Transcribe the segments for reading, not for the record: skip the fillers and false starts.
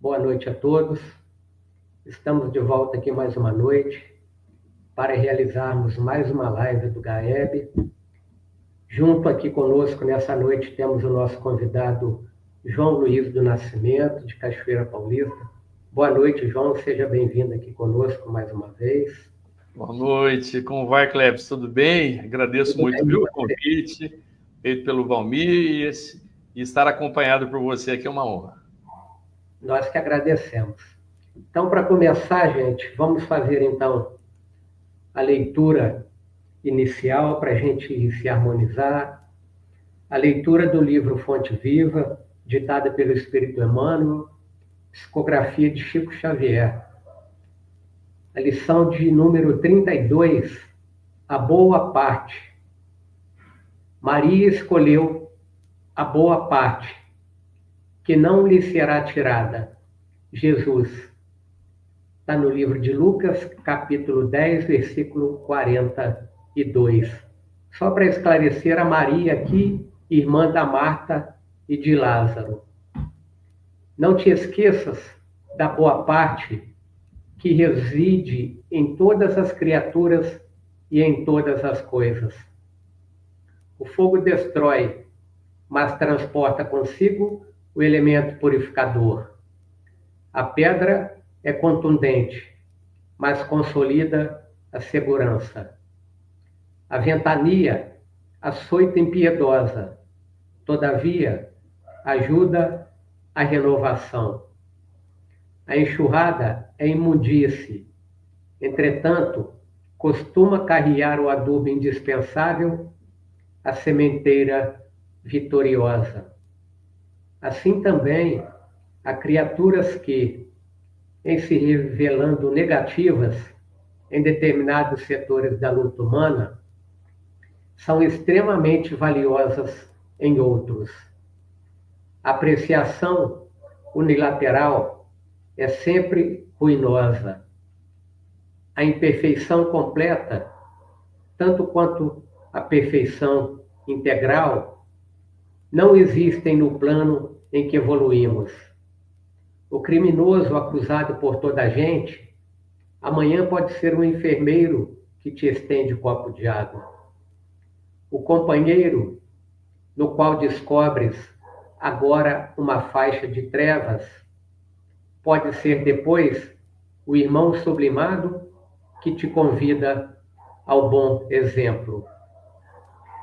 Boa noite a todos. Estamos de volta aqui mais uma noite para realizarmos mais uma live do GAEB. Junto aqui conosco nessa noite temos o nosso convidado João Luiz do Nascimento, de Cachoeira Paulista. Boa noite, João. Seja bem-vindo aqui conosco mais uma vez. Boa noite. Como vai, Cleves? Tudo bem? Agradeço muito o convite feito pelo Valmir e estar acompanhado por você aqui é uma honra. Nós que agradecemos. Então, para começar, gente, vamos fazer então a leitura inicial para a gente se harmonizar. A leitura do livro Fonte Viva, ditada pelo Espírito Emmanuel, psicografia de Chico Xavier. A lição de número 32, a boa parte. Maria escolheu a boa parte, que não lhe será tirada. Jesus. Está no livro de Lucas, capítulo 10, versículo 42. Só para esclarecer, a Maria aqui, irmã da Marta e de Lázaro. Não te esqueças da boa parte que reside em todas as criaturas e em todas as coisas. O fogo destrói, mas transporta consigo o elemento purificador. A pedra é contundente, mas consolida a segurança. A ventania, açoita impiedosa, todavia, ajuda a renovação. A enxurrada é imundície, entretanto, costuma carregar o adubo indispensável à sementeira vitoriosa. Assim também, há criaturas que, em se revelando negativas em determinados setores da luta humana, são extremamente valiosas em outros. A apreciação unilateral é sempre ruinosa. A imperfeição completa, tanto quanto a perfeição integral, não existem no plano em que evoluímos. O criminoso acusado por toda a gente, amanhã pode ser um enfermeiro que te estende o copo de água. O companheiro, no qual descobres agora uma faixa de trevas, pode ser depois o irmão sublimado que te convida ao bom exemplo.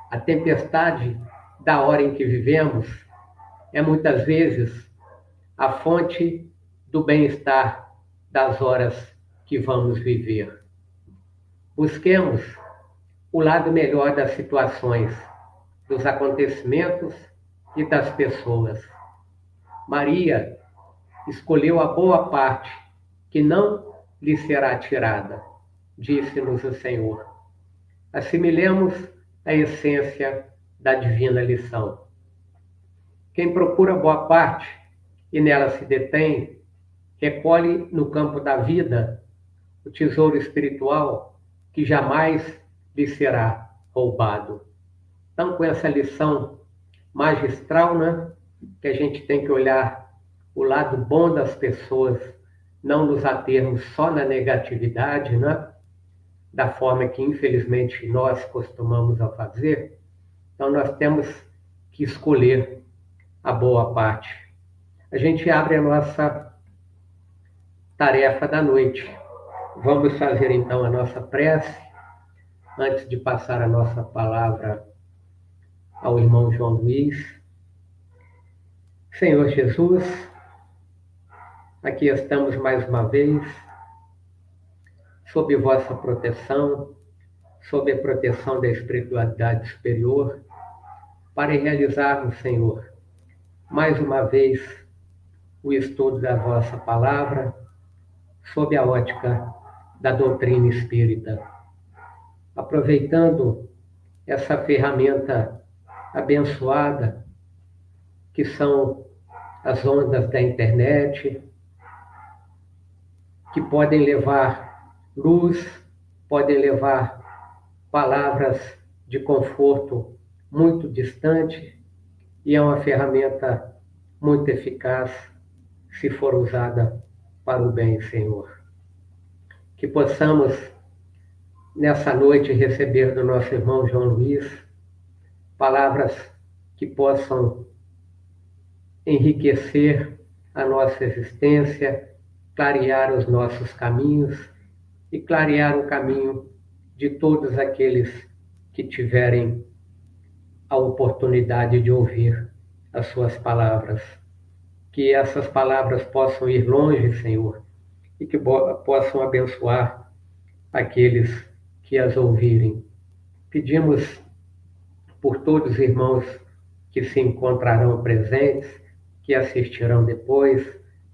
A tempestade da hora em que vivemos é muitas vezes a fonte do bem-estar das horas que vamos viver. Busquemos o lado melhor das situações, dos acontecimentos e das pessoas. Maria escolheu a boa parte, que não lhe será tirada, disse-nos o Senhor. Assimilemos a essência da divina lição. Quem procura boa parte e nela se detém, recolhe no campo da vida o tesouro espiritual que jamais lhe será roubado. Então, com essa lição magistral, né, que a gente tem que olhar o lado bom das pessoas, não nos atermos só na negatividade, né, da forma que, infelizmente, nós costumamos a fazer. Então, nós temos que escolher a boa parte. A gente abre a nossa tarefa da noite. Vamos fazer, então, a nossa prece, antes de passar a nossa palavra ao irmão João Luiz. Senhor Jesus, aqui estamos mais uma vez, sob vossa proteção, sob a proteção da espiritualidade superior, para realizarmos, Senhor, mais uma vez o estudo da vossa palavra, sob a ótica da doutrina espírita. Aproveitando essa ferramenta abençoada, que são as ondas da internet, que podem levar luz, podem levar palavras de conforto muito distante, e é uma ferramenta muito eficaz, se for usada para o bem, Senhor. Que possamos, nessa noite, receber do nosso irmão João Luiz palavras que possam enriquecer a nossa existência, clarear os nossos caminhos e clarear o caminho de todos aqueles que tiverem a oportunidade de ouvir as suas palavras. Que essas palavras possam ir longe, Senhor, e que possam abençoar aqueles que as ouvirem. Pedimos por todos os irmãos que se encontrarão presentes, que assistirão depois,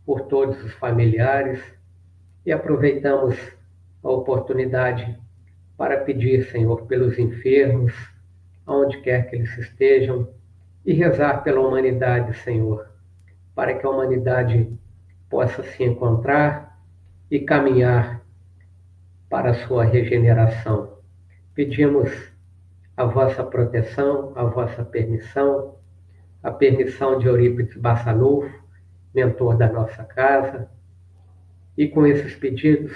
por todos os familiares, e aproveitamos a oportunidade para pedir, Senhor, pelos enfermos, aonde quer que eles estejam, e rezar pela humanidade, Senhor, para que a humanidade possa se encontrar e caminhar para a sua regeneração. Pedimos a vossa proteção, a vossa permissão, a permissão de Eurípides Bassanufo, mentor da nossa casa, e com esses pedidos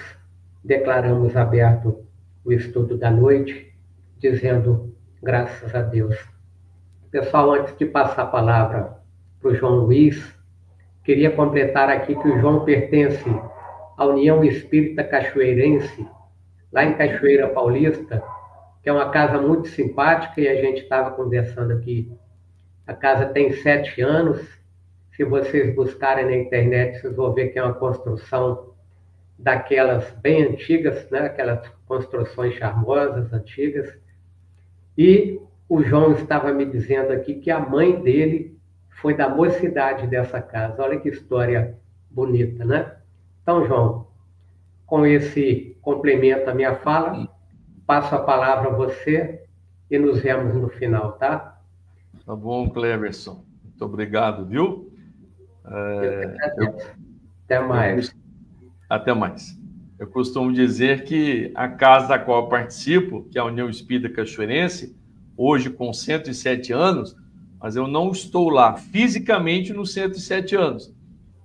declaramos aberto o estudo da noite, dizendo graças a Deus. Pessoal, antes de passar a palavra para o João Luiz, queria completar aqui que o João pertence à União Espírita Cachoeirense, lá em Cachoeira Paulista, que é uma casa muito simpática, e a gente estava conversando aqui. A casa tem 7 anos. Se vocês buscarem na internet, vocês vão ver que é uma construção daquelas bem antigas, né? Aquelas construções charmosas, antigas. E o João estava me dizendo aqui que a mãe dele foi da mocidade dessa casa. Olha que história bonita, né? Então, João, com esse complemento à minha fala, passo a palavra a você e nos vemos no final, tá? Tá bom, Cleverson. Muito obrigado, viu? Até mais. Até mais. Eu costumo dizer que a casa da qual eu participo, que é a União Espírita Cachoeirense, hoje com 107 anos, mas eu não estou lá fisicamente nos 107 anos,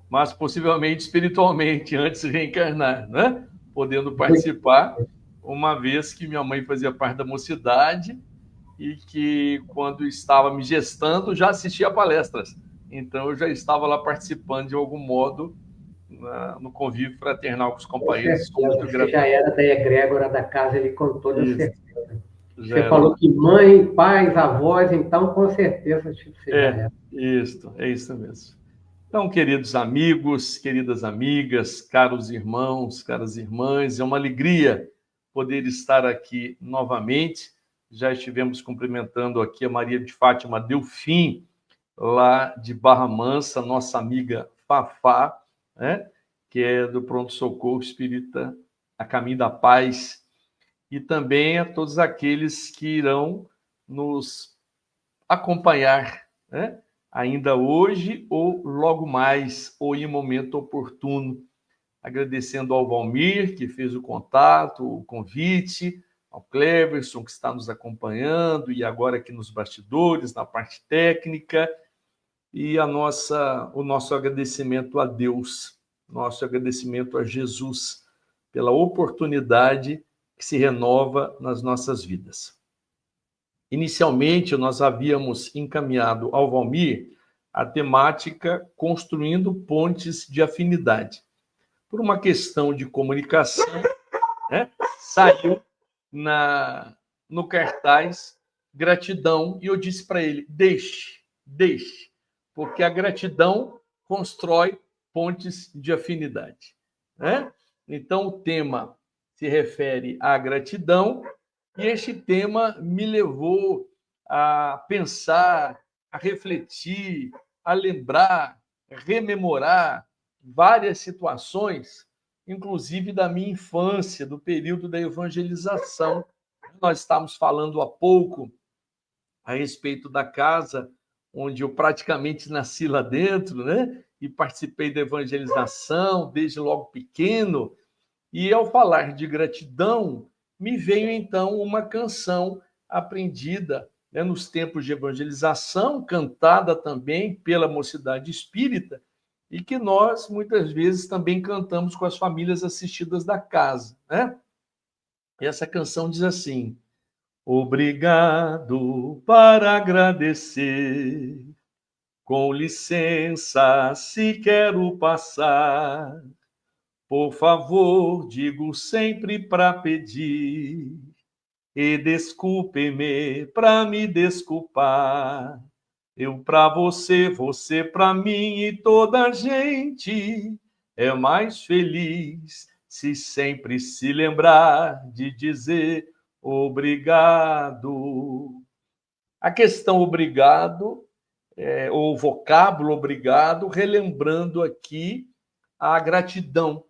mas possivelmente espiritualmente, antes de reencarnar, né? Podendo participar, uma vez que minha mãe fazia parte da mocidade e que, quando estava me gestando, já assistia a palestras. Então, eu já estava lá participando de algum modo no convívio fraternal com os companheiros. Você já era da egrégora da casa, ele com toda certeza. Você falou que mãe, pais, avós, então com certeza você já era. Isso, é isso mesmo. Então, queridos amigos, queridas amigas, caros irmãos, caras irmãs, é uma alegria poder estar aqui novamente. Já estivemos cumprimentando aqui a Maria de Fátima Delfim, lá de Barra Mansa, nossa amiga Fafá, né? Que é do Pronto Socorro Espírita A Caminho da Paz, e também a todos aqueles que irão nos acompanhar, né? Ainda hoje ou logo mais, ou em momento oportuno. Agradecendo ao Valmir, que fez o contato, o convite, ao Cleverson, que está nos acompanhando, e agora aqui nos bastidores, na parte técnica, e o nosso agradecimento a Deus, nosso agradecimento a Jesus, pela oportunidade que se renova nas nossas vidas. Inicialmente, nós havíamos encaminhado ao Valmir a temática Construindo Pontes de Afinidade. Por uma questão de comunicação, né, saiu no cartaz gratidão, e eu disse para ele, deixe, porque a gratidão constrói pontes de afinidade, né? Então, o tema se refere à gratidão, e este tema me levou a pensar, a refletir, a lembrar, a rememorar várias situações, inclusive da minha infância, do período da evangelização. Nós estávamos falando há pouco a respeito da casa onde eu praticamente nasci lá dentro, né? E participei da evangelização desde logo pequeno. E, ao falar de gratidão, me veio, então, uma canção aprendida, né, nos tempos de evangelização, cantada também pela Mocidade Espírita, e que nós, muitas vezes, também cantamos com as famílias assistidas da casa, né? E essa canção diz assim: obrigado para agradecer, com licença, se quero passar, por favor, digo sempre para pedir, e desculpe-me para me desculpar. Eu para você, você para mim e toda a gente é mais feliz se sempre se lembrar de dizer obrigado. A questão obrigado, ou o vocábulo obrigado, relembrando aqui a gratidão.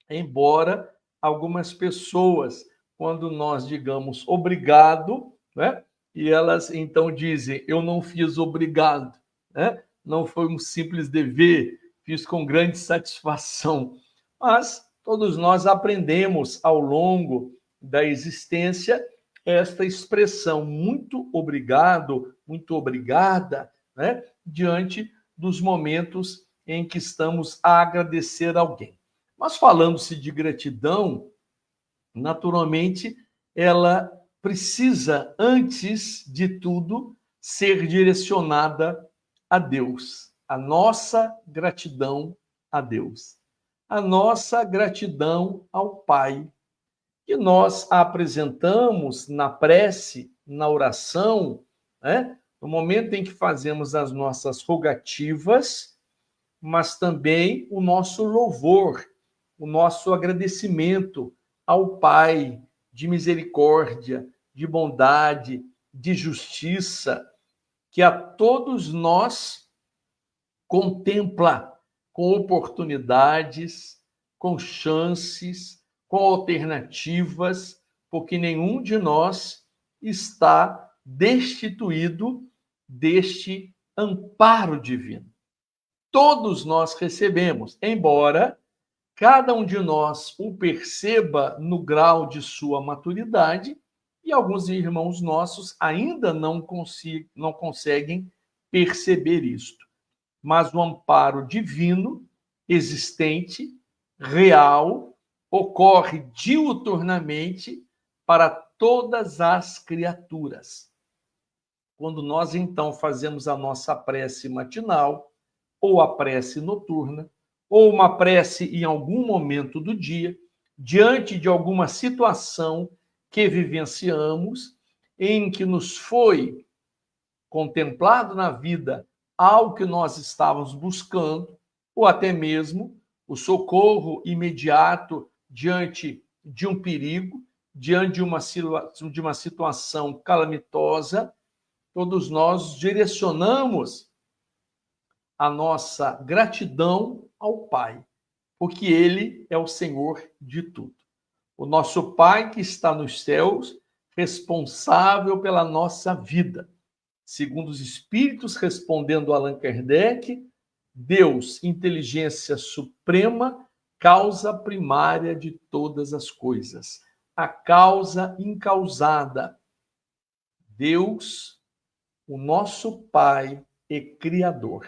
Embora algumas pessoas, quando nós digamos obrigado, né? E elas então dizem, eu não fiz obrigado, né? Não foi um simples dever, fiz com grande satisfação. Mas todos nós aprendemos ao longo da existência esta expressão, muito obrigado, muito obrigada, né? Diante dos momentos em que estamos a agradecer alguém. Mas falando-se de gratidão, naturalmente, ela precisa, antes de tudo, ser direcionada a Deus. A nossa gratidão a Deus. A nossa gratidão ao Pai, que nós apresentamos na prece, na oração, né? No momento em que fazemos as nossas rogativas, mas também o nosso louvor, o nosso agradecimento ao Pai de misericórdia, de bondade, de justiça, que a todos nós contempla com oportunidades, com chances, com alternativas, porque nenhum de nós está destituído deste amparo divino. Todos nós recebemos, embora cada um de nós o perceba no grau de sua maturidade, e alguns irmãos nossos ainda não conseguem perceber isto. Mas o amparo divino, existente, real, ocorre diuturnamente para todas as criaturas. Quando nós, então, fazemos a nossa prece matinal, ou a prece noturna, ou uma prece em algum momento do dia, diante de alguma situação que vivenciamos, em que nos foi contemplado na vida algo que nós estávamos buscando, ou até mesmo o socorro imediato diante de um perigo, diante de uma situação calamitosa, todos nós direcionamos a nossa gratidão ao Pai, porque Ele é o Senhor de tudo. O nosso Pai que está nos céus, responsável pela nossa vida. Segundo os Espíritos, respondendo a Allan Kardec, Deus, inteligência suprema, causa primária de todas as coisas. A causa incausada. Deus, o nosso Pai e Criador.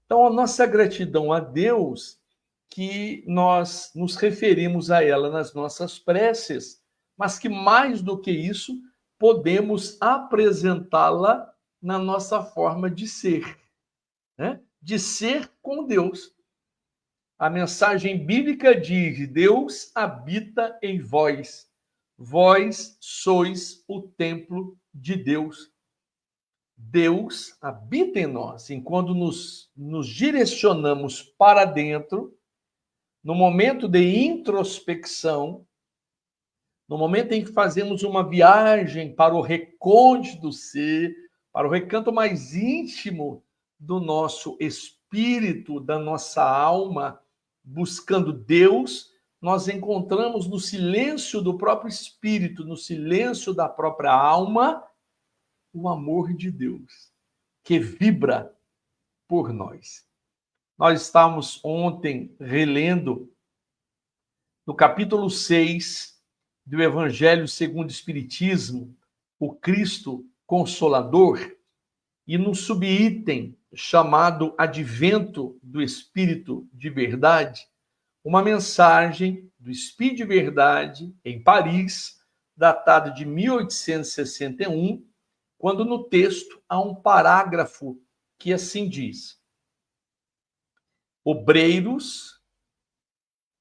Então, a nossa gratidão a Deus, que nós nos referimos a ela nas nossas preces, mas que mais do que isso, podemos apresentá-la na nossa forma de ser, né? De ser com Deus. A mensagem bíblica diz: Deus habita em vós, vós sois o templo de Deus. Deus habita em nós. E quando nos direcionamos para dentro, no momento de introspecção, no momento em que fazemos uma viagem para o recôndito ser, para o recanto mais íntimo do nosso espírito, da nossa alma, buscando Deus, nós encontramos no silêncio do próprio espírito, no silêncio da própria alma, o amor de Deus, que vibra por nós. Nós estávamos ontem relendo no capítulo 6 do Evangelho segundo o Espiritismo, o Cristo Consolador, e no subitem chamado Advento do Espírito de Verdade, uma mensagem do Espírito de Verdade em Paris, datada de 1861, quando no texto há um parágrafo que assim diz: obreiros,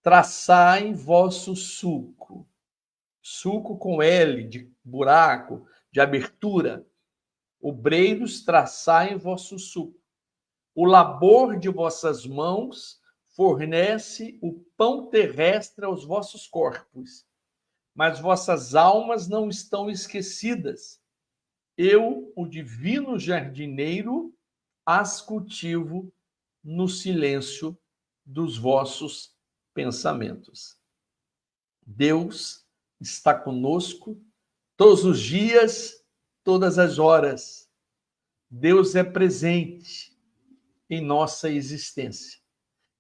traçai vosso sulco. Sulco com L, de buraco, de abertura. Obreiros, traçai vosso sulco. O labor de vossas mãos fornece o pão terrestre aos vossos corpos, mas vossas almas não estão esquecidas. Eu, o divino jardineiro, as cultivo no silêncio dos vossos pensamentos. Deus está conosco todos os dias, todas as horas. Deus é presente em nossa existência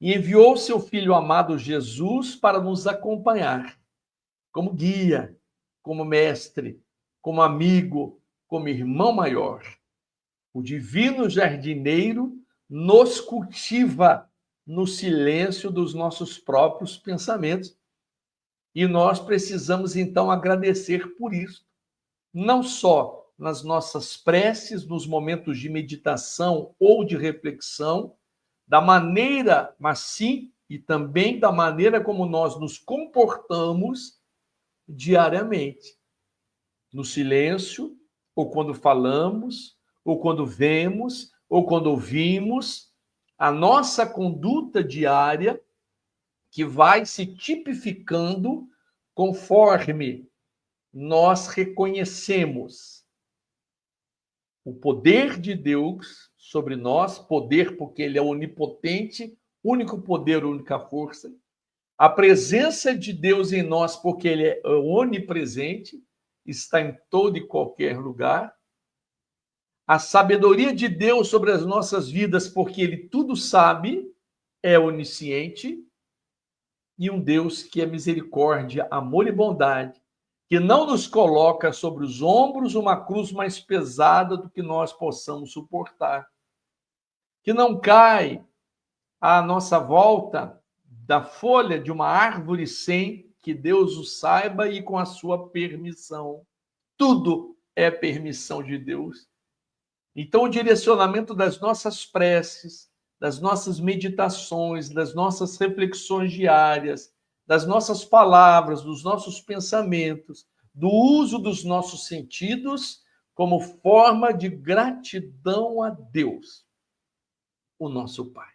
e enviou seu Filho amado Jesus para nos acompanhar como guia, como mestre, como amigo, como irmão maior. O divino jardineiro nos cultiva no silêncio dos nossos próprios pensamentos. E nós precisamos, então, agradecer por isso. Não só nas nossas preces, nos momentos de meditação ou de reflexão, da maneira, mas sim, e também da maneira como nós nos comportamos diariamente. No silêncio, ou quando falamos, ou quando vemos, ou quando ouvimos, a nossa conduta diária que vai se tipificando conforme nós reconhecemos o poder de Deus sobre nós, poder porque ele é onipotente, único poder, única força, a presença de Deus em nós porque ele é onipresente, está em todo e qualquer lugar, a sabedoria de Deus sobre as nossas vidas porque ele tudo sabe, é onisciente, e um Deus que é misericórdia, amor e bondade, que não nos coloca sobre os ombros uma cruz mais pesada do que nós possamos suportar, que não cai à nossa volta da folha de uma árvore sem que Deus o saiba e com a sua permissão. Tudo é permissão de Deus. Então, o direcionamento das nossas preces, das nossas meditações, das nossas reflexões diárias, das nossas palavras, dos nossos pensamentos, do uso dos nossos sentidos como forma de gratidão a Deus, o nosso Pai.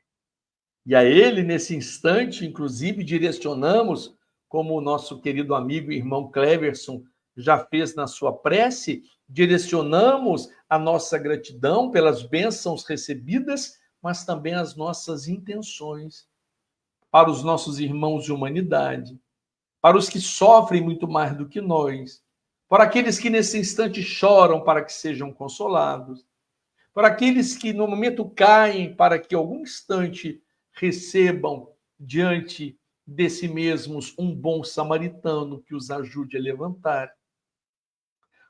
E a Ele, nesse instante, inclusive, direcionamos, como o nosso querido amigo e irmão Cleverson já fez na sua prece, direcionamos a nossa gratidão pelas bênçãos recebidas, mas também as nossas intenções para os nossos irmãos de humanidade, para os que sofrem muito mais do que nós, para aqueles que nesse instante choram para que sejam consolados, para aqueles que no momento caem para que algum instante recebam diante de si mesmos um bom samaritano que os ajude a levantar,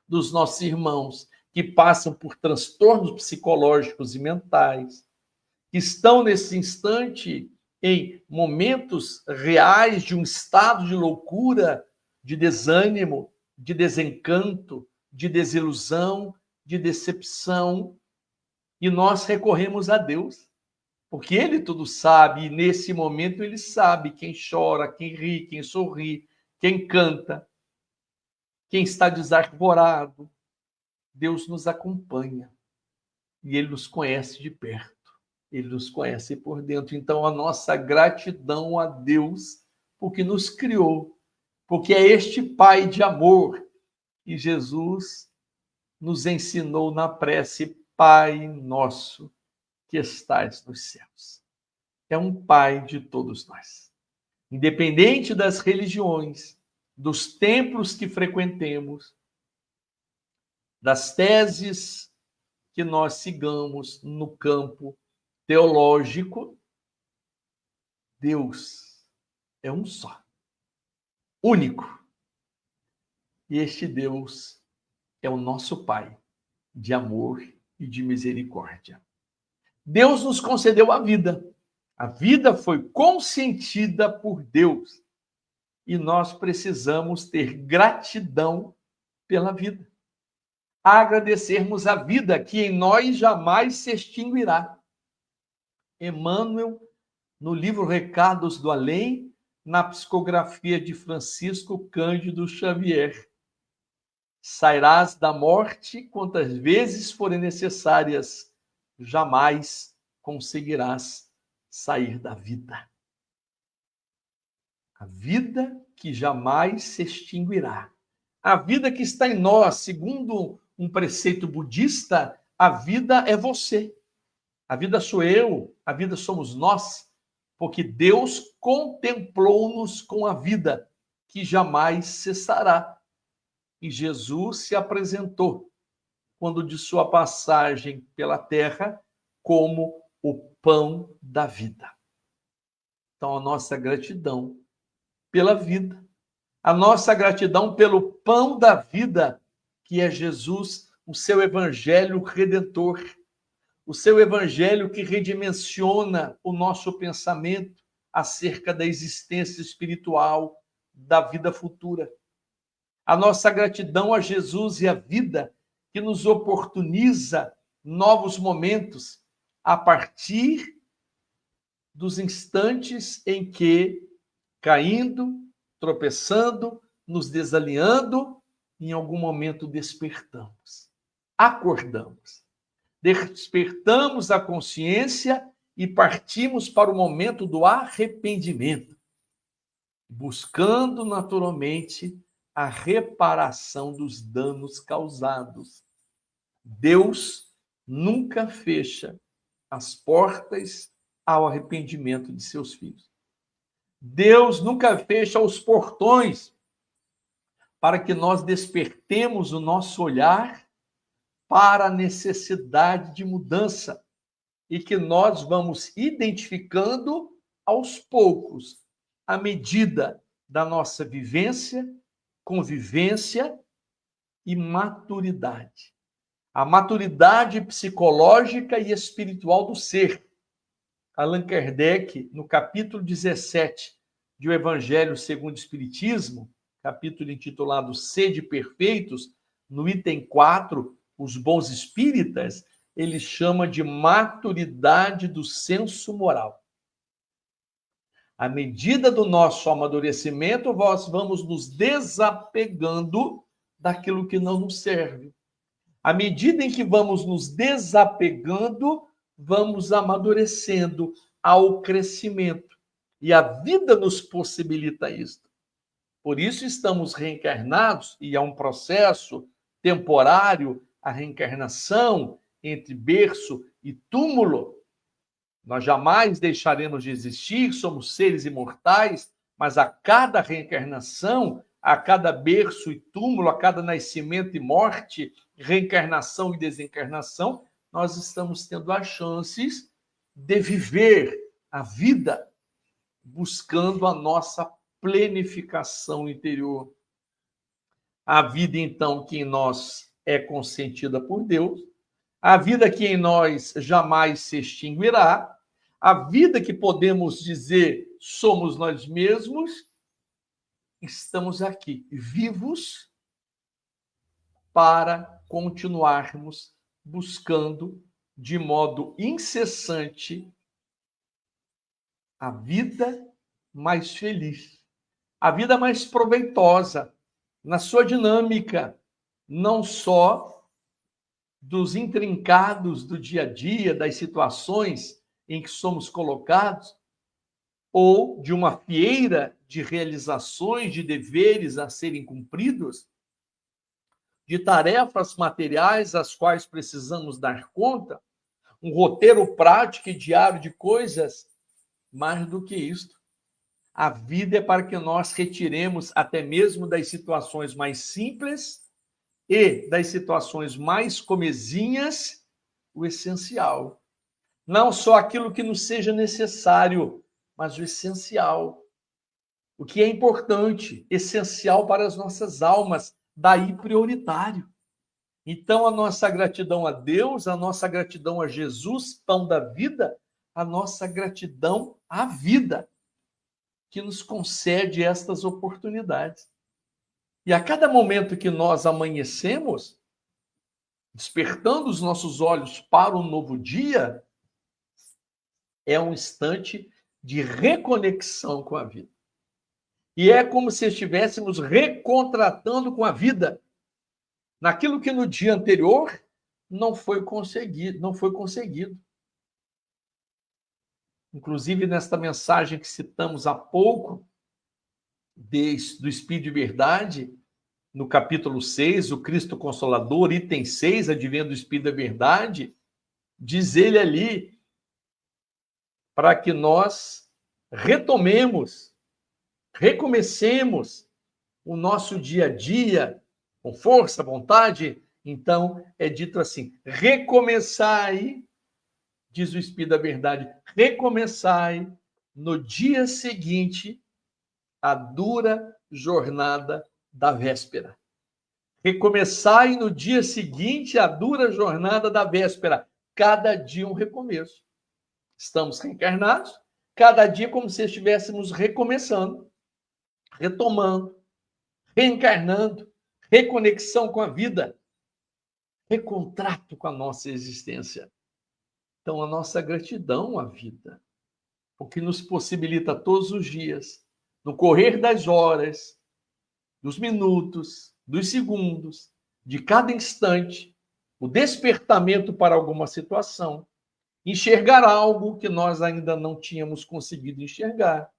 dos nossos irmãos que passam por transtornos psicológicos e mentais, que estão nesse instante em momentos reais de um estado de loucura, de desânimo, de desencanto, de desilusão, de decepção, e nós recorremos a Deus, porque Ele tudo sabe, e nesse momento Ele sabe quem chora, quem ri, quem sorri, quem canta, quem está desarvorado. Deus nos acompanha e Ele nos conhece de perto, Ele nos conhece por dentro. Então, a nossa gratidão a Deus, porque nos criou, porque é este Pai de amor, e Jesus nos ensinou na prece: Pai nosso que estais nos céus. É um Pai de todos nós. Independente das religiões, dos templos que frequentemos, das teses que nós sigamos no campo teológico, Deus é um só, único. E este Deus é o nosso Pai de amor e de misericórdia. Deus nos concedeu a vida. A vida foi consentida por Deus. E nós precisamos ter gratidão pela vida. Agradecermos a vida que em nós jamais se extinguirá. Emmanuel, no livro Recados do Além, na psicografia de Francisco Cândido Xavier. Sairás da morte quantas vezes forem necessárias, jamais conseguirás sair da vida. A vida que jamais se extinguirá. A vida que está em nós, segundo um preceito budista, a vida é você. A vida sou eu, a vida somos nós, porque Deus contemplou-nos com a vida que jamais cessará. E Jesus se apresentou, quando de sua passagem pela terra, como o pão da vida. Então, a nossa gratidão pela vida, a nossa gratidão pelo pão da vida, que é Jesus, o seu evangelho redentor, o seu evangelho que redimensiona o nosso pensamento acerca da existência espiritual, da vida futura. A nossa gratidão a Jesus e a vida que nos oportuniza novos momentos a partir dos instantes em que, caindo, tropeçando, nos desalinhando, em algum momento despertamos, acordamos, despertamos a consciência e partimos para o momento do arrependimento, buscando naturalmente a reparação dos danos causados. Deus nunca fecha as portas ao arrependimento de seus filhos. Deus nunca fecha os portões para que nós despertemos o nosso olhar para a necessidade de mudança e que nós vamos identificando aos poucos, à medida da nossa vivência, convivência e maturidade. A maturidade psicológica e espiritual do ser. Allan Kardec, no capítulo 17 de O Evangelho segundo o Espiritismo, capítulo intitulado Sede Perfeitos, no item 4, os bons espíritas, ele chama de maturidade do senso moral. À medida do nosso amadurecimento, nós vamos nos desapegando daquilo que não nos serve. À medida em que vamos nos desapegando, vamos amadurecendo ao crescimento. E a vida nos possibilita isso. Por isso estamos reencarnados, e é um processo temporário, a reencarnação entre berço e túmulo. Nós jamais deixaremos de existir, somos seres imortais, mas a cada reencarnação, a cada berço e túmulo, a cada nascimento e morte, reencarnação e desencarnação, nós estamos tendo as chances de viver a vida buscando a nossa plenificação interior. A vida, então, que em nós é consentida por Deus, a vida que em nós jamais se extinguirá, a vida que podemos dizer somos nós mesmos, estamos aqui, vivos, para continuarmos buscando de modo incessante a vida mais feliz, a vida mais proveitosa, na sua dinâmica, não só dos intrincados do dia a dia, das situações em que somos colocados, ou de uma fieira de realizações, de deveres a serem cumpridos, de tarefas materiais às quais precisamos dar conta, um roteiro prático e diário de coisas, mais do que isto. A vida é para que nós retiremos até mesmo das situações mais simples e das situações mais comezinhas o essencial. Não só aquilo que nos seja necessário, mas o essencial. O que é importante, essencial para as nossas almas, daí prioritário. Então, a nossa gratidão a Deus, a nossa gratidão a Jesus, pão da vida, a nossa gratidão à vida, que nos concede estas oportunidades. E a cada momento que nós amanhecemos, despertando os nossos olhos para um novo dia, é um instante de reconexão com a vida. E é como se estivéssemos recontratando com a vida naquilo que no dia anterior não foi conseguido. Inclusive, nesta mensagem que citamos há pouco, do Espírito de Verdade, no capítulo 6, o Cristo Consolador, item 6, advento do Espírito da Verdade, diz ele ali, para que nós retomemos, recomecemos o nosso dia a dia com força, vontade. Então, é dito assim, recomeçai, diz o Espírito da Verdade, recomeçai no dia seguinte a dura jornada da véspera. Recomeçai no dia seguinte a dura jornada da véspera. Cada dia um recomeço. Estamos reencarnados, cada dia como se estivéssemos recomeçando, retomando, reencarnando, reconexão com a vida, recontrato com a nossa existência. Então, a nossa gratidão à vida, o que nos possibilita todos os dias, no correr das horas, dos minutos, dos segundos, de cada instante, o despertamento para alguma situação, enxergar algo que nós ainda não tínhamos conseguido enxergar,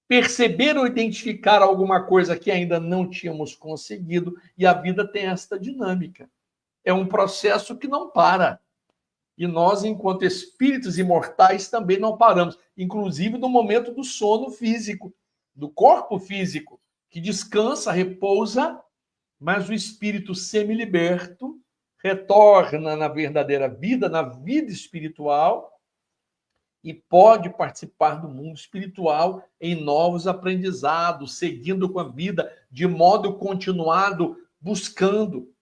perceber ou identificar alguma coisa que ainda não tínhamos conseguido, e a vida tem esta dinâmica. É um processo que não para. E nós, enquanto espíritos imortais, também não paramos, inclusive no momento do sono físico, do corpo físico, que descansa, repousa, mas o espírito semi-liberto retorna na verdadeira vida, na vida espiritual, e pode participar do mundo espiritual em novos aprendizados, seguindo com a vida de modo continuado, buscando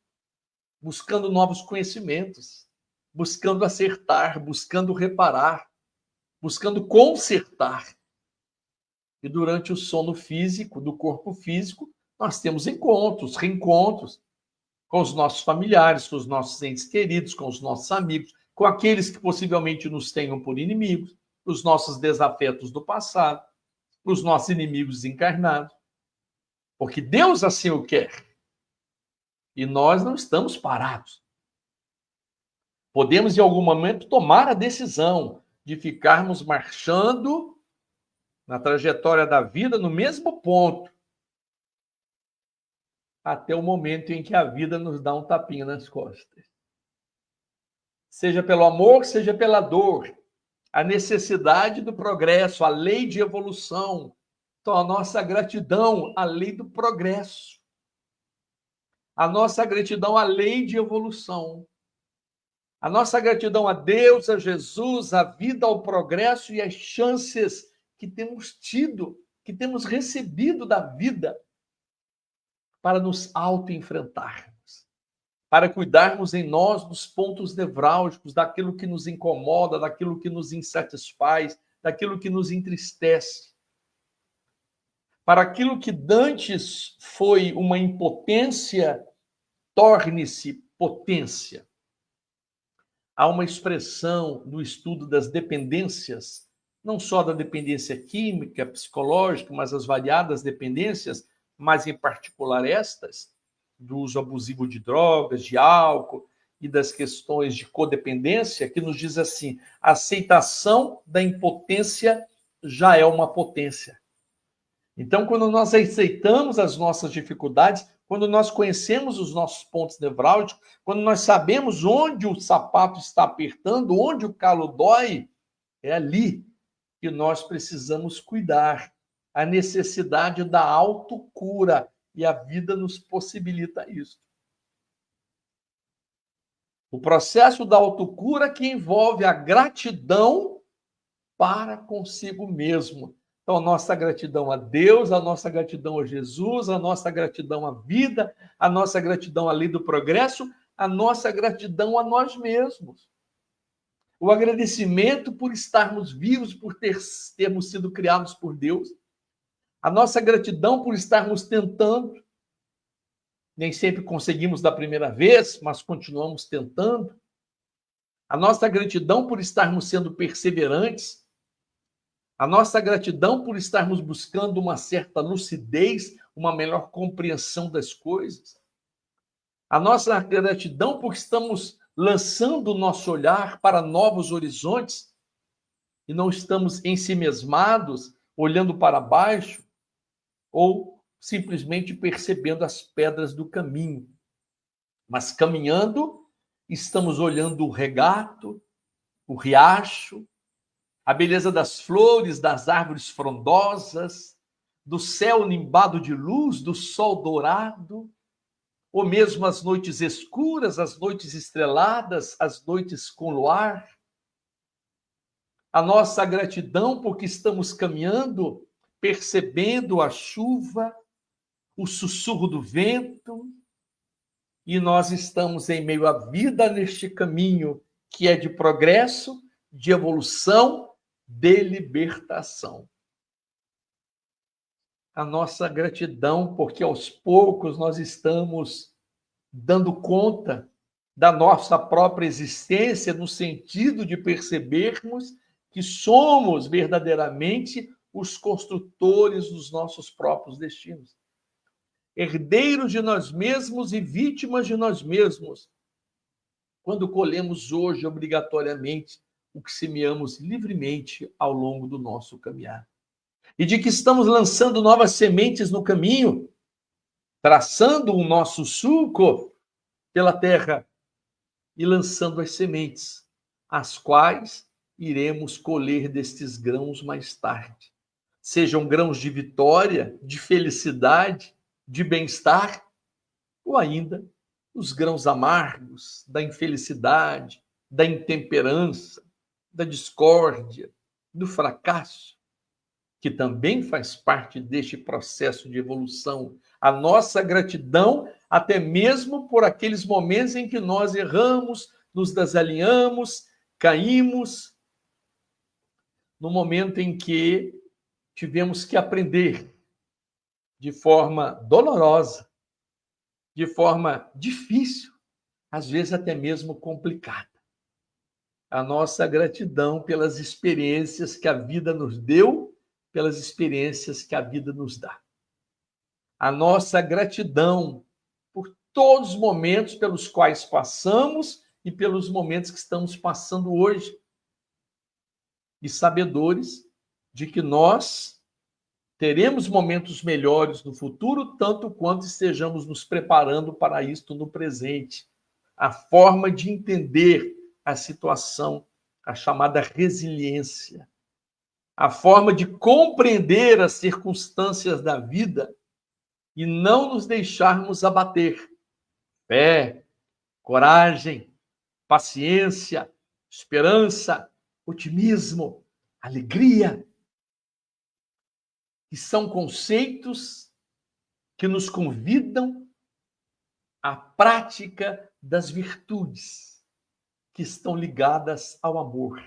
novos conhecimentos, buscando acertar, buscando reparar, buscando consertar. E durante o sono físico, do corpo físico, nós temos encontros, reencontros com os nossos familiares, com os nossos entes queridos, com os nossos amigos, com aqueles que possivelmente nos tenham por inimigos, os nossos desafetos do passado, os nossos inimigos encarnados. Porque Deus assim o quer. E nós não estamos parados. Podemos, em algum momento, tomar a decisão de ficarmos marchando na trajetória da vida no mesmo ponto, até o momento em que a vida nos dá um tapinha nas costas. Seja pelo amor, seja pela dor, a necessidade do progresso, a lei de evolução. Então, a nossa gratidão à lei do progresso. A nossa gratidão à lei de evolução. A nossa gratidão a Deus, a Jesus, à vida, ao progresso e às chances que temos tido, que temos recebido da vida para nos auto-enfrentarmos, para cuidarmos em nós dos pontos nevrálgicos, daquilo que nos incomoda, daquilo que nos insatisfaz, daquilo que nos entristece. Para aquilo que dantes foi uma impotência, torne-se potência. Há uma expressão no estudo das dependências, não só da dependência química, psicológica, mas as variadas dependências, mas em particular estas, do uso abusivo de drogas, de álcool e das questões de codependência, que nos diz assim: a aceitação da impotência já é uma potência. Então, quando nós aceitamos as nossas dificuldades, quando nós conhecemos os nossos pontos nevrálgicos, quando nós sabemos onde o sapato está apertando, onde o calo dói, é ali que nós precisamos cuidar. A necessidade da autocura, e a vida nos possibilita isso. O processo da autocura que envolve a gratidão para consigo mesmo. Então, a nossa gratidão a Deus, a nossa gratidão a Jesus, a nossa gratidão à vida, a nossa gratidão à lei do progresso, a nossa gratidão a nós mesmos. O agradecimento por estarmos vivos, por termos sido criados por Deus. A nossa gratidão por estarmos tentando. Nem sempre conseguimos da primeira vez, mas continuamos tentando. A nossa gratidão por estarmos sendo perseverantes. A nossa gratidão por estarmos buscando uma certa lucidez, uma melhor compreensão das coisas. A nossa gratidão porque estamos lançando o nosso olhar para novos horizontes e não estamos ensimesmados, olhando para baixo ou simplesmente percebendo as pedras do caminho. Mas caminhando, estamos olhando o regato, o riacho, a beleza das flores, das árvores frondosas, do céu nimbado de luz, do sol dourado, ou mesmo as noites escuras, as noites estreladas, as noites com luar. A nossa gratidão porque estamos caminhando, percebendo a chuva, o sussurro do vento, e nós estamos em meio à vida neste caminho que é de progresso, de evolução, de libertação. A nossa gratidão, porque aos poucos nós estamos dando conta da nossa própria existência, no sentido de percebermos que somos verdadeiramente os construtores dos nossos próprios destinos. Herdeiros de nós mesmos e vítimas de nós mesmos, quando colhemos hoje, obrigatoriamente, o que semeamos livremente ao longo do nosso caminhar. E de que estamos lançando novas sementes no caminho, traçando o nosso sulco pela terra e lançando as sementes, as quais iremos colher destes grãos mais tarde. Sejam grãos de vitória, de felicidade, de bem-estar, ou ainda os grãos amargos da infelicidade, da intemperança, da discórdia, do fracasso, que também faz parte deste processo de evolução. A nossa gratidão, até mesmo por aqueles momentos em que nós erramos, nos desalinhamos, caímos, no momento em que tivemos que aprender de forma dolorosa, de forma difícil, às vezes até mesmo complicada. A nossa gratidão pelas experiências que a vida nos deu, pelas experiências que a vida nos dá. A nossa gratidão por todos os momentos pelos quais passamos e pelos momentos que estamos passando hoje. E sabedores de que nós teremos momentos melhores no futuro, tanto quanto estejamos nos preparando para isto no presente. A forma de entender a situação, a chamada resiliência. A forma de compreender as circunstâncias da vida e não nos deixarmos abater. Fé, coragem, paciência, esperança, otimismo, alegria, que são conceitos que nos convidam à prática das virtudes que estão ligadas ao amor.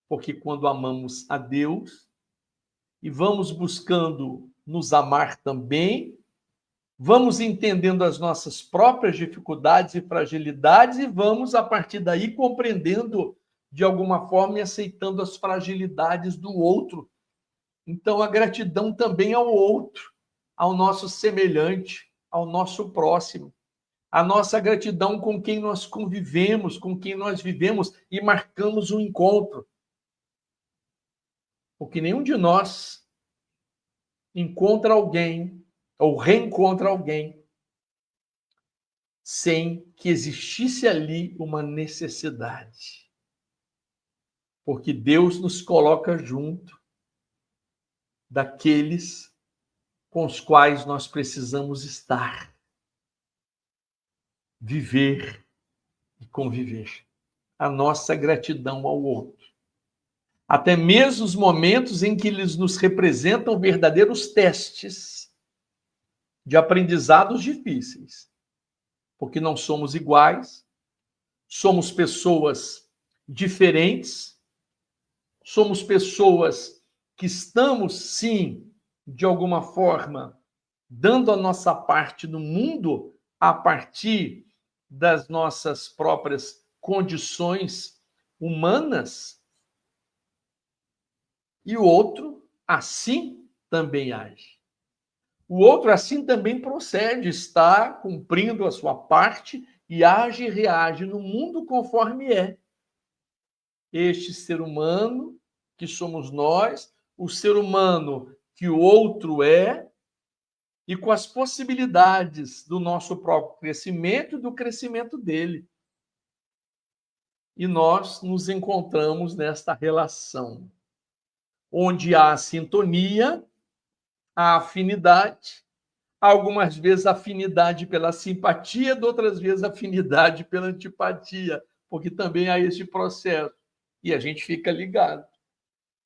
Porque quando amamos a Deus e vamos buscando nos amar também, vamos entendendo as nossas próprias dificuldades e fragilidades e vamos, a partir daí, compreendendo de alguma forma e aceitando as fragilidades do outro. Então, a gratidão também ao outro, ao nosso semelhante, ao nosso próximo. A nossa gratidão com quem nós convivemos, com quem nós vivemos e marcamos um encontro. Porque nenhum de nós encontra alguém ou reencontra alguém sem que existisse ali uma necessidade. Porque Deus nos coloca junto daqueles com os quais nós precisamos estar, viver e conviver. A nossa gratidão ao outro. Até mesmo os momentos em que eles nos representam verdadeiros testes de aprendizados difíceis. porque não somos iguais, somos pessoas diferentes, somos pessoas que estamos, sim, de alguma forma, dando a nossa parte no mundo a partir das nossas próprias condições humanas, e o outro assim também age. O outro assim também procede, está cumprindo a sua parte e age e reage no mundo conforme é. Este ser humano que somos nós, o ser humano que o outro é, e com as possibilidades do nosso próprio crescimento e do crescimento dele. E nós nos encontramos nesta relação, onde há a sintonia, a afinidade, algumas vezes afinidade pela simpatia, de outras vezes afinidade pela antipatia, porque também há este processo. E a gente fica ligado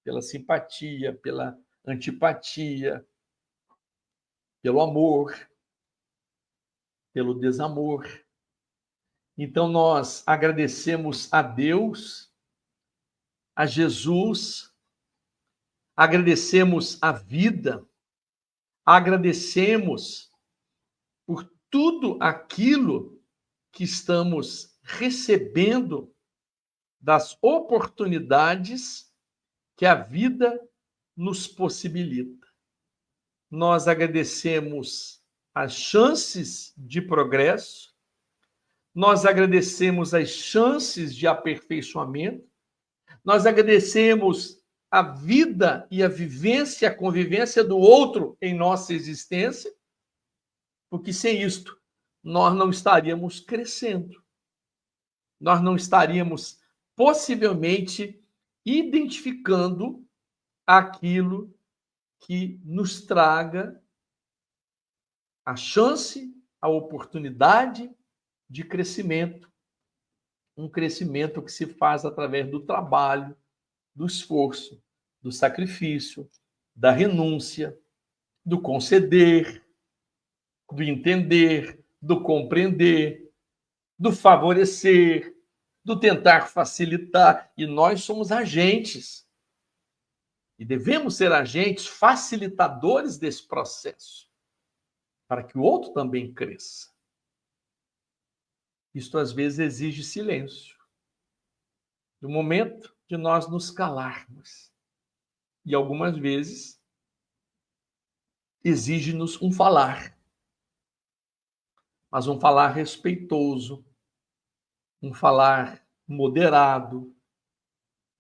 pela simpatia, pela antipatia, pelo amor, pelo desamor. Então nós agradecemos a Deus, a Jesus, agradecemos a vida, agradecemos por tudo aquilo que estamos recebendo das oportunidades que a vida nos possibilita. Nós agradecemos as chances de progresso, nós agradecemos as chances de aperfeiçoamento, nós agradecemos a vida e a vivência, a convivência do outro em nossa existência, porque sem isto nós não estaríamos crescendo, nós não estaríamos possivelmente identificando aquilo que nos traga a chance, a oportunidade de crescimento, um crescimento que se faz através do trabalho, do esforço, do sacrifício, da renúncia, do conceder, do entender, do compreender, do favorecer, do tentar facilitar. E nós somos agentes. E devemos ser agentes facilitadores desse processo, para que o outro também cresça. Isto às vezes exige silêncio. No momento de nós nos calarmos. E algumas vezes exige-nos um falar. Mas um falar respeitoso, um falar moderado,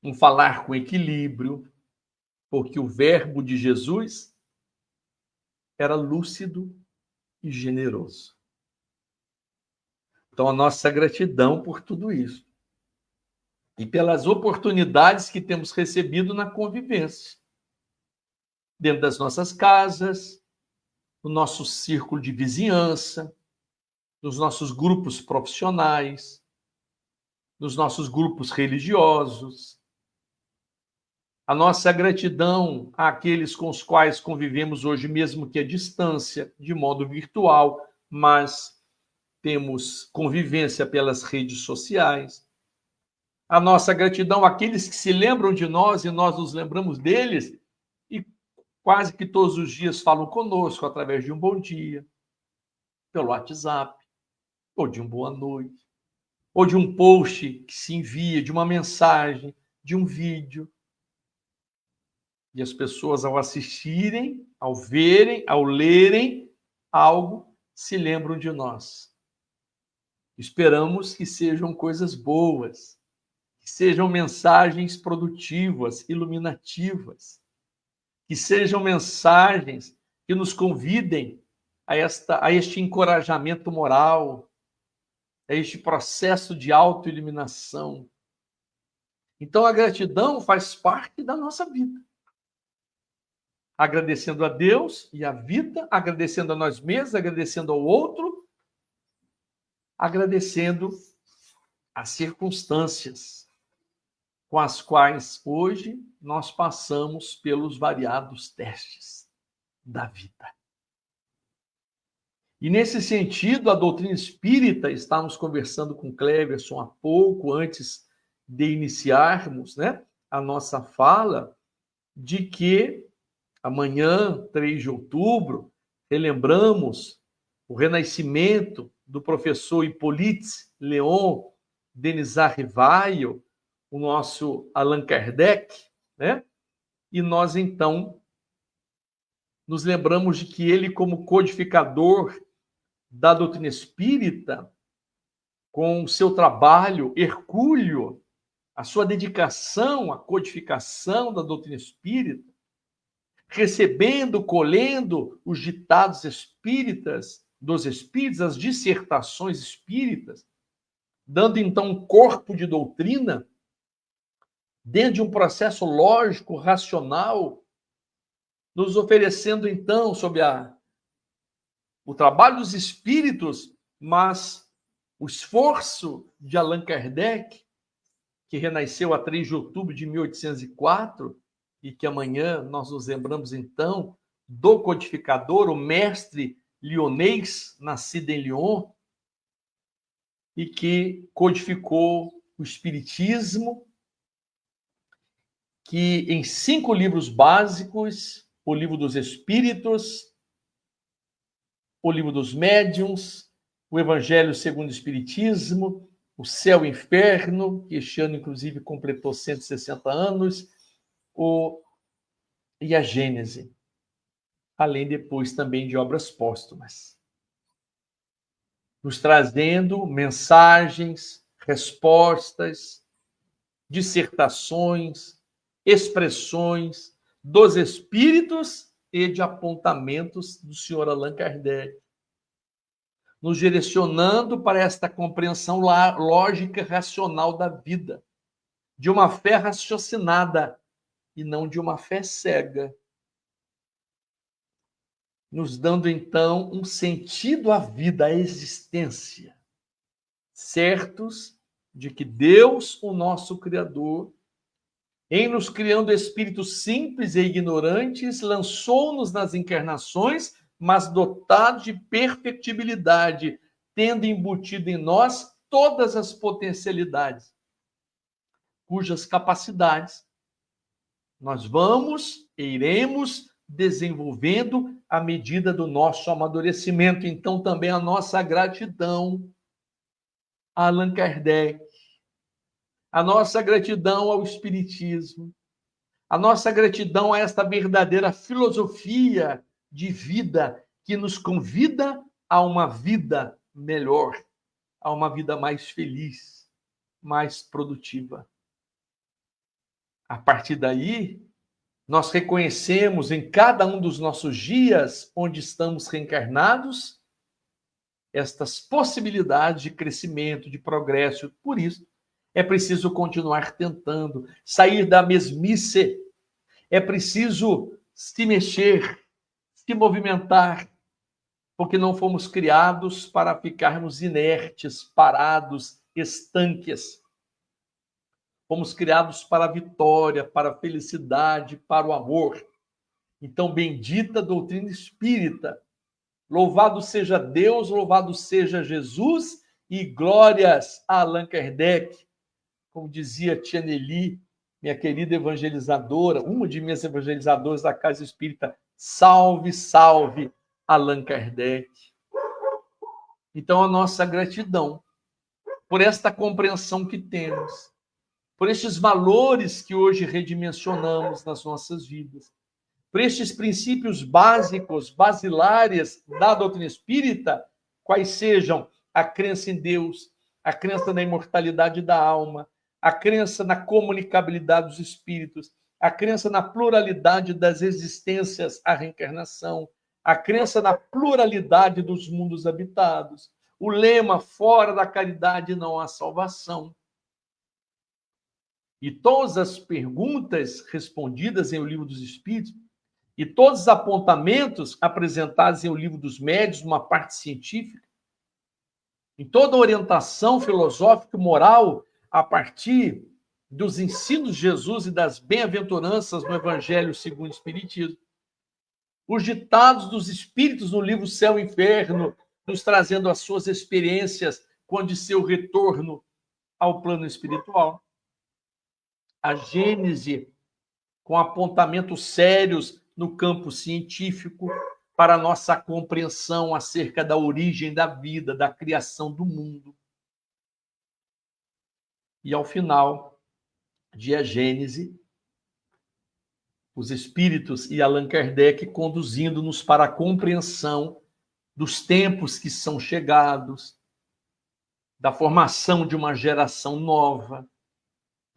um falar com equilíbrio, porque o verbo de Jesus era lúcido e generoso. Então, a nossa gratidão por tudo isso. E pelas oportunidades que temos recebido na convivência. Dentro das nossas casas, no nosso círculo de vizinhança, nos nossos grupos profissionais, nos nossos grupos religiosos. A nossa gratidão àqueles com os quais convivemos hoje, mesmo que à distância, de modo virtual, mas temos convivência pelas redes sociais. A nossa gratidão àqueles que se lembram de nós e nós nos lembramos deles e quase que todos os dias falam conosco através de um bom dia, pelo WhatsApp, ou de um boa noite, ou de um post que se envia, de uma mensagem, de um vídeo. E as pessoas, ao assistirem, ao verem, ao lerem algo, se lembram de nós. Esperamos que sejam coisas boas, que sejam mensagens produtivas, iluminativas, que sejam mensagens que nos convidem a este encorajamento moral, a este processo de autoiluminação. Então, a gratidão faz parte da nossa vida. Agradecendo a Deus e a vida, agradecendo a nós mesmos, agradecendo ao outro, agradecendo as circunstâncias com as quais hoje nós passamos pelos variados testes da vida. E nesse sentido, a doutrina espírita, estávamos conversando com Cleverson há pouco, antes de iniciarmos, né, a nossa fala, de que amanhã, 3 de outubro, relembramos o renascimento do professor Hippolyte Léon Denisard Rivaio, o nosso Allan Kardec, né? E nós, então, nos lembramos de que ele, como codificador da doutrina espírita, com o seu trabalho hercúleo, a sua dedicação à codificação da doutrina espírita, recebendo, colhendo os ditados espíritas, dos espíritos, as dissertações espíritas, dando então um corpo de doutrina dentro de um processo lógico, racional, nos oferecendo então sobre o trabalho dos espíritos, mas o esforço de Allan Kardec, que renasceu a 3 de outubro de 1804, e que amanhã nós nos lembramos então do codificador, o mestre lyonês, nascido em Lyon, e que codificou o Espiritismo, que em 5 livros básicos, o Livro dos Espíritos, o Livro dos Médiuns, o Evangelho segundo o Espiritismo, o Céu e o Inferno, que este ano, inclusive, completou 160 anos, e a Gênese, além depois também de obras póstumas, nos trazendo mensagens, respostas, dissertações, expressões dos espíritos e de apontamentos do senhor Allan Kardec, nos direcionando para esta compreensão lógica e racional da vida, de uma fé raciocinada e não de uma fé cega, nos dando então um sentido à vida, à existência, certos de que Deus, o nosso Criador, em nos criando espíritos simples e ignorantes, lançou-nos nas encarnações, mas dotados de perfectibilidade, tendo embutido em nós todas as potencialidades, cujas capacidades nós vamos e iremos desenvolvendo à medida do nosso amadurecimento. Então, também a nossa gratidão a Allan Kardec, a nossa gratidão ao Espiritismo, a nossa gratidão a esta verdadeira filosofia de vida que nos convida a uma vida melhor, a uma vida mais feliz, mais produtiva. A partir daí, nós reconhecemos em cada um dos nossos dias onde estamos reencarnados estas possibilidades de crescimento, de progresso. Por isso, é preciso continuar tentando sair da mesmice, é preciso se mexer, se movimentar, porque não fomos criados para ficarmos inertes, parados, estanques. Fomos criados para a vitória, para a felicidade, para o amor. Então, bendita doutrina espírita. Louvado seja Deus, louvado seja Jesus e glórias a Allan Kardec. Como dizia Tia Nelly, minha querida evangelizadora, uma de minhas evangelizadoras da Casa Espírita, salve, salve Allan Kardec. Então, a nossa gratidão por esta compreensão que temos, por estes valores que hoje redimensionamos nas nossas vidas, por estes princípios básicos, basilares da doutrina espírita, quais sejam a crença em Deus, a crença na imortalidade da alma, a crença na comunicabilidade dos espíritos, a crença na pluralidade das existências, a reencarnação, a crença na pluralidade dos mundos habitados, o lema fora da caridade não há salvação. E todas as perguntas respondidas em O Livro dos Espíritos e todos os apontamentos apresentados em O Livro dos Médiuns, uma parte científica, em toda a orientação filosófica e moral a partir dos ensinos de Jesus e das bem-aventuranças no Evangelho segundo o Espiritismo, os ditados dos Espíritos no livro Céu e Inferno, nos trazendo as suas experiências quando seu retorno ao plano espiritual. A Gênese, com apontamentos sérios no campo científico para nossa compreensão acerca da origem da vida, da criação do mundo. E ao final de A Gênese, os Espíritos e Allan Kardec conduzindo-nos para a compreensão dos tempos que são chegados, da formação de uma geração nova,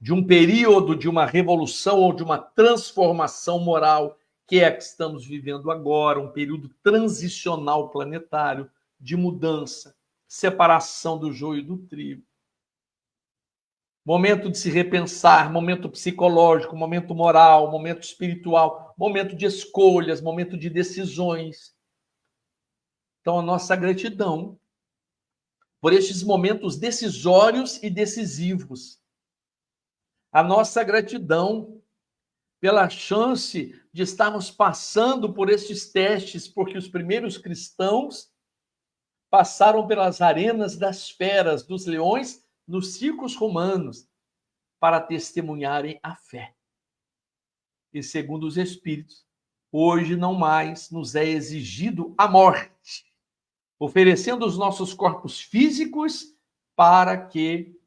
de um período de uma revolução ou de uma transformação moral, que é a que estamos vivendo agora, um período transicional planetário, de mudança, separação do joio e do trigo. Momento de se repensar, momento psicológico, momento moral, momento espiritual, momento de escolhas, momento de decisões. Então, a nossa gratidão por estes momentos decisórios e decisivos. A nossa gratidão pela chance de estarmos passando por estes testes, porque os primeiros cristãos passaram pelas arenas das feras, dos leões, nos circos romanos, para testemunharem a fé. E segundo os Espíritos, hoje não mais nos é exigido a morte, oferecendo os nossos corpos físicos para que,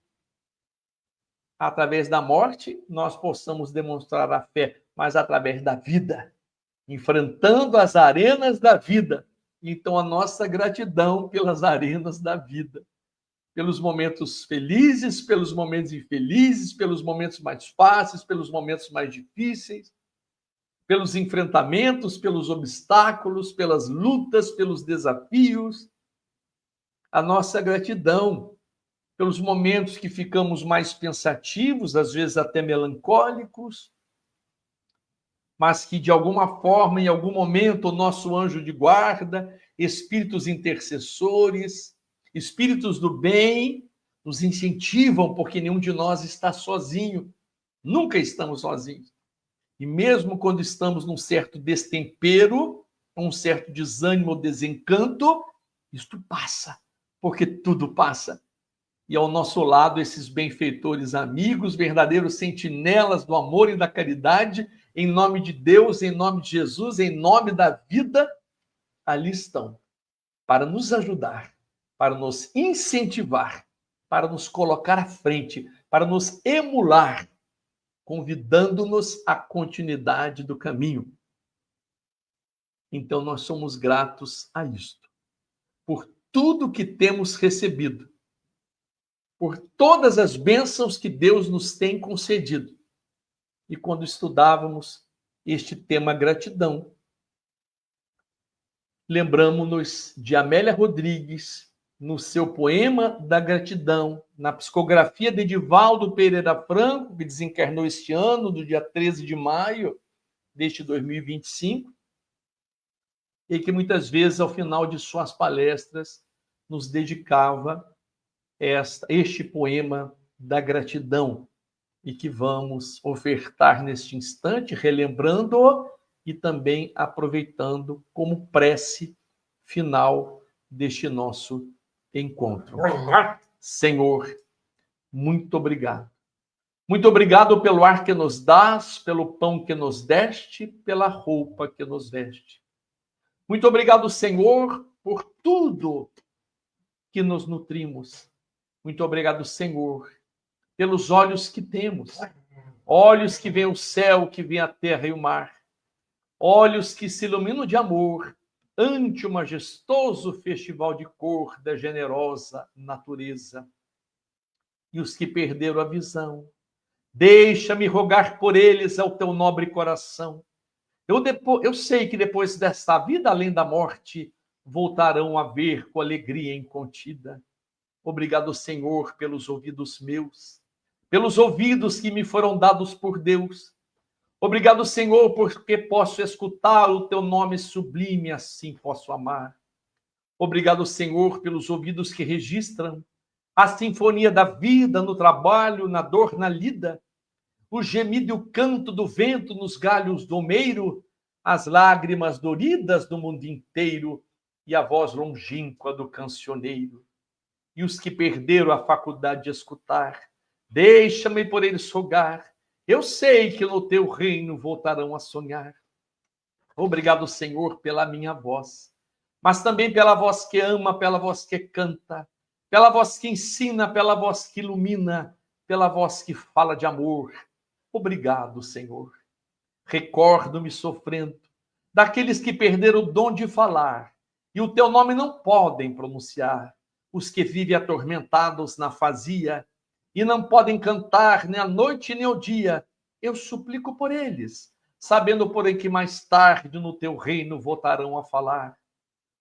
através da morte, nós possamos demonstrar a fé, mas através da vida, enfrentando as arenas da vida. Então, a nossa gratidão pelas arenas da vida, pelos momentos felizes, pelos momentos infelizes, pelos momentos mais fáceis, pelos momentos mais difíceis, pelos enfrentamentos, pelos obstáculos, pelas lutas, pelos desafios. A nossa gratidão pelos momentos que ficamos mais pensativos, às vezes até melancólicos, mas que, de alguma forma, em algum momento, o nosso anjo de guarda, espíritos intercessores, espíritos do bem, nos incentivam, porque nenhum de nós está sozinho. Nunca estamos sozinhos. E mesmo quando estamos num certo destempero, um certo desânimo ou desencanto, isto passa, porque tudo passa. E ao nosso lado, esses benfeitores amigos, verdadeiros sentinelas do amor e da caridade, em nome de Deus, em nome de Jesus, em nome da vida, ali estão, para nos ajudar, para nos incentivar, para nos colocar à frente, para nos emular, convidando-nos à continuidade do caminho. Então, nós somos gratos a isto, por tudo que temos recebido, por todas as bênçãos que Deus nos tem concedido. E quando estudávamos este tema gratidão, lembramos-nos de Amélia Rodrigues, no seu poema da gratidão, na psicografia de Edivaldo Pereira Franco, que desencarnou este ano, no dia 13 de maio deste 2025, e que muitas vezes, ao final de suas palestras, nos dedicava este poema da gratidão, e que vamos ofertar neste instante, relembrando-o e também aproveitando como prece final deste nosso encontro. Senhor, muito obrigado. Muito obrigado pelo ar que nos dás, pelo pão que nos deste, pela roupa que nos veste. Muito obrigado, Senhor, por tudo que nos nutrimos. Muito obrigado, Senhor, pelos olhos que temos. Olhos que veem o céu, que veem a terra e o mar. Olhos que se iluminam de amor ante o majestoso festival de cor da generosa natureza. E os que perderam a visão, deixa-me rogar por eles ao teu nobre coração. Eu sei que depois desta vida, além da morte, voltarão a ver com alegria incontida. Obrigado, Senhor, pelos ouvidos meus, pelos ouvidos que me foram dados por Deus. Obrigado, Senhor, porque posso escutar o teu nome sublime, assim posso amar. Obrigado, Senhor, pelos ouvidos que registram a sinfonia da vida no trabalho, na dor, na lida, o gemido e o canto do vento nos galhos do meiro, as lágrimas doridas do mundo inteiro, e a voz longínqua do cancioneiro. E os que perderam a faculdade de escutar, deixa-me por eles rogar, eu sei que no teu reino voltarão a sonhar. Obrigado, Senhor, pela minha voz, mas também pela voz que ama, pela voz que canta, pela voz que ensina, pela voz que ilumina, pela voz que fala de amor. Obrigado, Senhor. Recordo-me sofrendo daqueles que perderam o dom de falar e o teu nome não podem pronunciar, os que vivem atormentados na fazia e não podem cantar nem à noite nem ao dia. Eu suplico por eles, sabendo, porém, que mais tarde no teu reino voltarão a falar.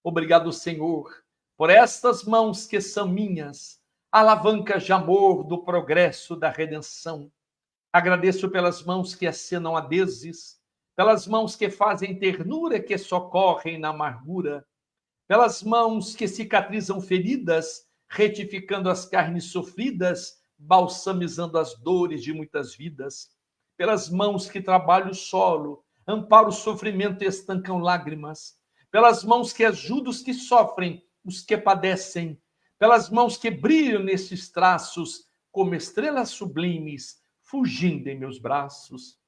Obrigado, Senhor, por estas mãos que são minhas, alavancas de amor do progresso da redenção. Agradeço pelas mãos que acenam adezes, pelas mãos que fazem ternura, que socorrem na amargura, pelas mãos que cicatrizam feridas, retificando as carnes sofridas, balsamizando as dores de muitas vidas, pelas mãos que trabalham o solo, amparam o sofrimento e estancam lágrimas, pelas mãos que ajudam os que sofrem, os que padecem, pelas mãos que brilham nesses traços, como estrelas sublimes, fugindo em meus braços,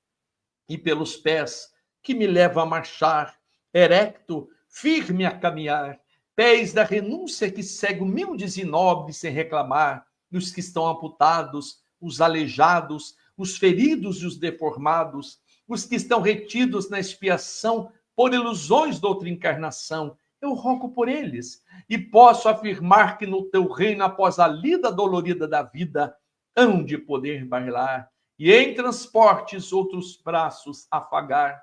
e pelos pés que me levam a marchar, erecto, firme a caminhar, pés da renúncia que cegam humildes e nobres sem reclamar, e os que estão amputados, os aleijados, os feridos e os deformados, os que estão retidos na expiação por ilusões de outra encarnação. Eu rogo por eles e posso afirmar que no teu reino, após a lida dolorida da vida, hão de poder bailar e em transportes outros braços afagar.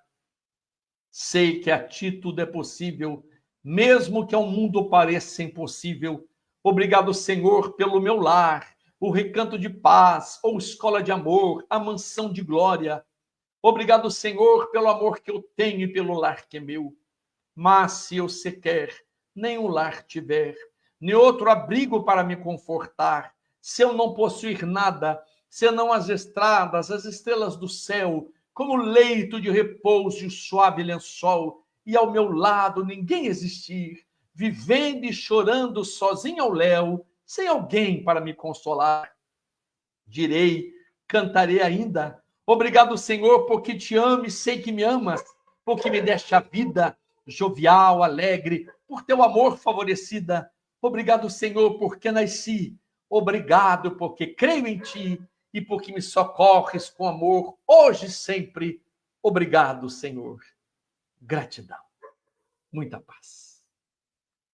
Sei que a ti tudo é possível, mesmo que ao mundo pareça impossível. Obrigado, Senhor, pelo meu lar, o recanto de paz, ou escola de amor, a mansão de glória. Obrigado, Senhor, pelo amor que eu tenho e pelo lar que é meu. Mas se eu sequer nenhum lar tiver, nem outro abrigo para me confortar, se eu não possuir nada, senão as estradas, as estrelas do céu, como leito de repouso e o suave lençol, e ao meu lado ninguém existir, vivendo e chorando sozinho ao léu, sem alguém para me consolar, direi, cantarei ainda, obrigado, Senhor, porque te amo e sei que me amas, porque me deste a vida, jovial, alegre, por teu amor favorecida. Obrigado, Senhor, porque nasci. Obrigado, porque creio em ti e porque me socorres com amor, hoje e sempre. Obrigado, Senhor. Gratidão. Muita paz.